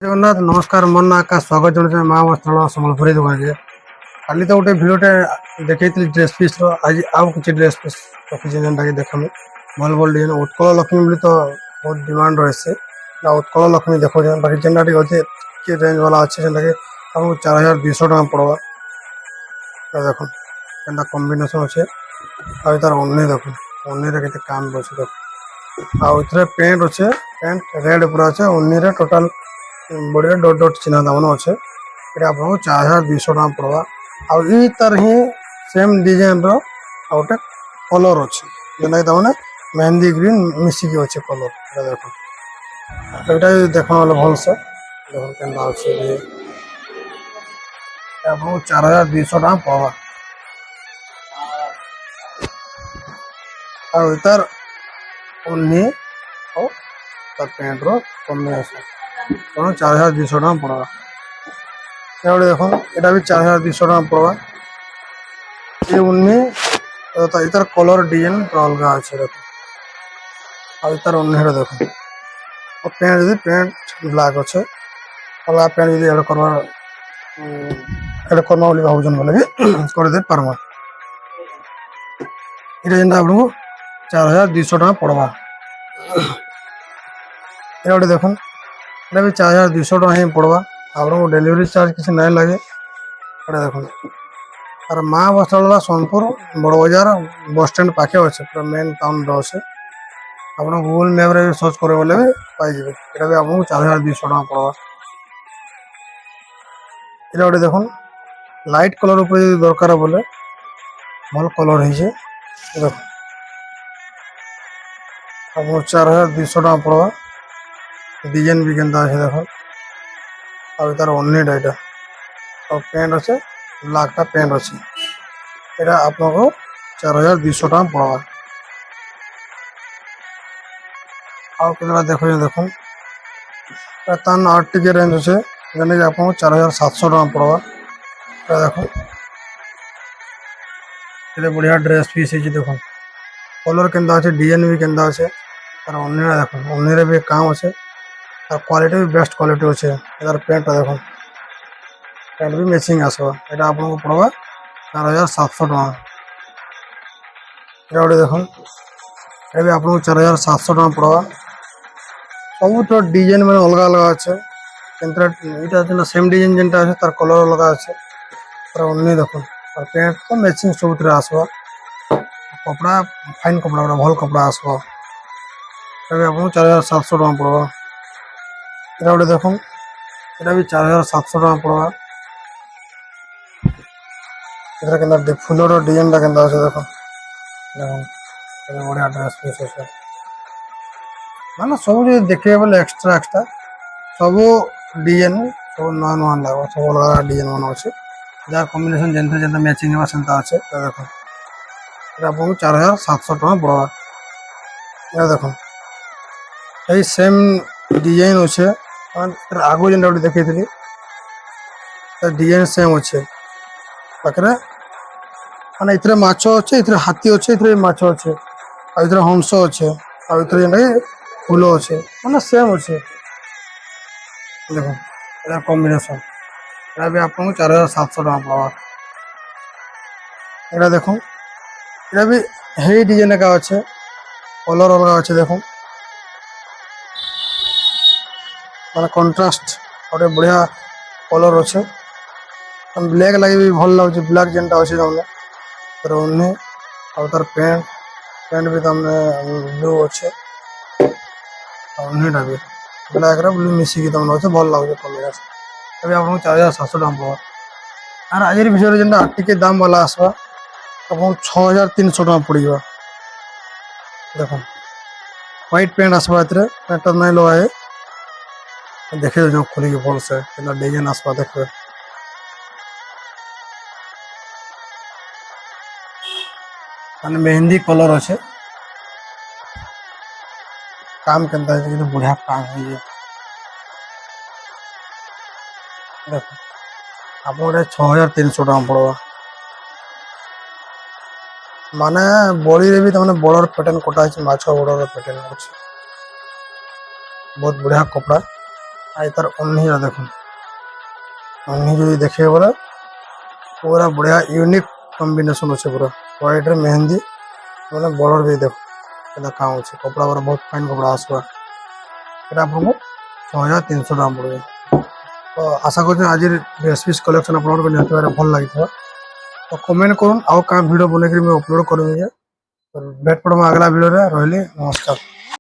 जगन्नाथ नमस्कार मन ना आकाश स्वागत जनाऊँ माँ वस्त्र सम्बलपुरी दुकान के काली तो गोटे भिडियोटे देखी ड्रेस पीस आज आउ कि ड्रेस पीस रखी जेनटा कि देखा भल भल डिजाइन उत्कल लक्ष्मी बोली तो बहुत डिमांड रही उत्कल लक्ष्मी देख बाकी जेनटा अच्छे कि रेंज वाला अच्छे जेनटा कि आपको 4200 टका पड़वा देख एंता कम्बिनेसन अच्छे आ तार ओनी देख ओनी के काम अच्छे देख आउ पेंट अच्छे पेंट रेड पूरा अच्छे ओनी टोटाल बढ़िया डट डट चिन्ह दामन अच्छे ये आपको 4200 टका पड़वा आई तार ही सेम डिजाइन रोटे कलर अच्छे जेनटा कि मैंने मेहंदी ग्रीन मिसिकी अच्छे कलर देख यहाँ देख भल से देख के अच्छे आपको 4200 टका पड़वा और तार ओनी और तार पेंट रो कम्बिनेसन 4200 टका पड़वा ये देख यहाँ भी 4200 टका पड़वा ये उन्नी तार कलर डिजाइन अलग अच्छे देख और तार उन्नी देख और पेंट यदि पेंट ब्लैक अच्छे अलग पेंट यदि एड करवा भावुन बोले भी करदे पार्मा ये जेनटा आपको 4200 टका पड़वा ये देख ये भी 4200 टका ही पड़वा आपको डेलीवरी चार्ज किसी नहीं लगे ये देख और माँ वस्त्रालय सोनपुर बड़ बजार बस स्टैंड पाखे अच्छे पूरा मेन टाउन अच्छे आप गूगल मैप रे सर्च करे बोले भी पाइबे ये भी आपको 4200 टका पड़वा ये गोटे देख लाइट कलर ऊपर दरकार बोले भल कलर है देख आपको 4200 टका पड़वा डिजाइन भी केनता अच्छे देख और तार ओनीटा यहाँ और पेंट अच्छे ब्लैक पेंट अच्छे यहाँ आपको 4200 टका पड़वा आउ के देख देख तान आठ टी रेंज अच्छे जेने आपको 4700 टका पड़वा देख ये बढ़िया ड्रेस पीस है देख कलर केनता अच्छे डिजाइन भी केनता अच्छे और ओनी देख ओनी भी काम अच्छे और क्वालिटी भी बेस्ट क्वालिटी अच्छे यार पेंट देख पेंट भी मैचिंग आसवा यहाँ आपको पड़वा 4700 टका ये गोटे देख ये भी आपको 4700 टका पड़वा सब तो डिजाइन मैंने अलग अलग अच्छे यहाँ सेम डिजाइन जेनटा अच्छे तार कलर अलग अच्छे तार ओनी देख और पेंट तो मैचिंग सब आसवा कपड़ा फाइन कपड़ा भल कपड़ा आसवा ये आपको 4700 टका पड़वा ये गोटे देख यहाँ भी 4700 टका पड़वा इधर के फूलर डिजाइन के देख बढ़िया ड्रेस पीस अच्छे माना सब देखिए बोले एक्सट्रा एक्सट्रा सब डिजाइन सब नुआ नुआ लगे सब अलग डिजाइन मान अच्छे जार कम्बिनेसन जेनते जेनते मैचिंग है सेंता अच्छे देख ये आपको 4700 टका पड़वा ये देख यही सेम डिजाइन अच्छे आगु जेनटा गोटे देखी डिजाइन सेम अच्छे पाखे माने इतने माछ अच्छे इतने हाथी अच्छे इतने माछ अच्छे आ इतने हंस अच्छे आ इतने जेनटा फूल अच्छे माने सेम अच्छे देख ये कॉम्बिनेशन ये भी आपको 4700 टका पड़वा ये देख ये भी हे डिजाइन का अच्छे कलर अलग अच्छे देख माने कंट्रास्ट गोटे बढ़िया कलर अच्छे ब्लैक लगे भी भल लगे ब्लैक जेनटा अच्छे तमने तार ओनी और तार पेंट पेंट भी तमने ब्लू अच्छे ओनीटा भी ब्लैक रे ब्लू मिसिकी तमने अच्छे भल लगे कम्बिनेसन अभी आपको 4700 टका पड़वा और आज विषय जेनटा टिके दाम वाला आसवा आपको 6300 टका पड़वा देख व्हाइट पेंट आसवा पेंट नहीं लगाए देखे जो खोल के भल से डिजाइन आसवा देखे माने मेहंदी कलर अच्छे काम केनता है बढ़िया काम है ये देख आपको 6300 टका पड़वा माने बड़ी रे भी तमने बॉर्डर पैटर्न कटा है माछ बॉर्डर पैटर्न अच्छे बहुत बढ़िया कपड़ा आई तार ओन्हीरा देखो ओन्ही जो देखे बोला पूरा बढ़िया यूनिक कॉम्बिनेशन अच्छे पूरा व्हाइट रे मेहंदी मैंने बॉर्डर भी देखो केदा काम अच्छे कपड़ा पूरा बहुत फाइन कपड़ा आसवा এটা আপনাকে 6300 দাম পড়বে তো আশা করছি আজির ড্রেস পিস কলেকশন আপনাদের নিহাতি ভাবে ভাল লাগিথিবা তো কমেন্ট করুন ଆଉ କାଁ ଭିଡ଼ିଓ ବନେଇକିରି ମୁଁ ଅପଲୋଡ଼ କରିବି ଯେ ଭେଟ ପଡ଼ମା ଆଗଲା ଭିଡ଼ିଓରେ ରହିଲି ନମସ୍କାର।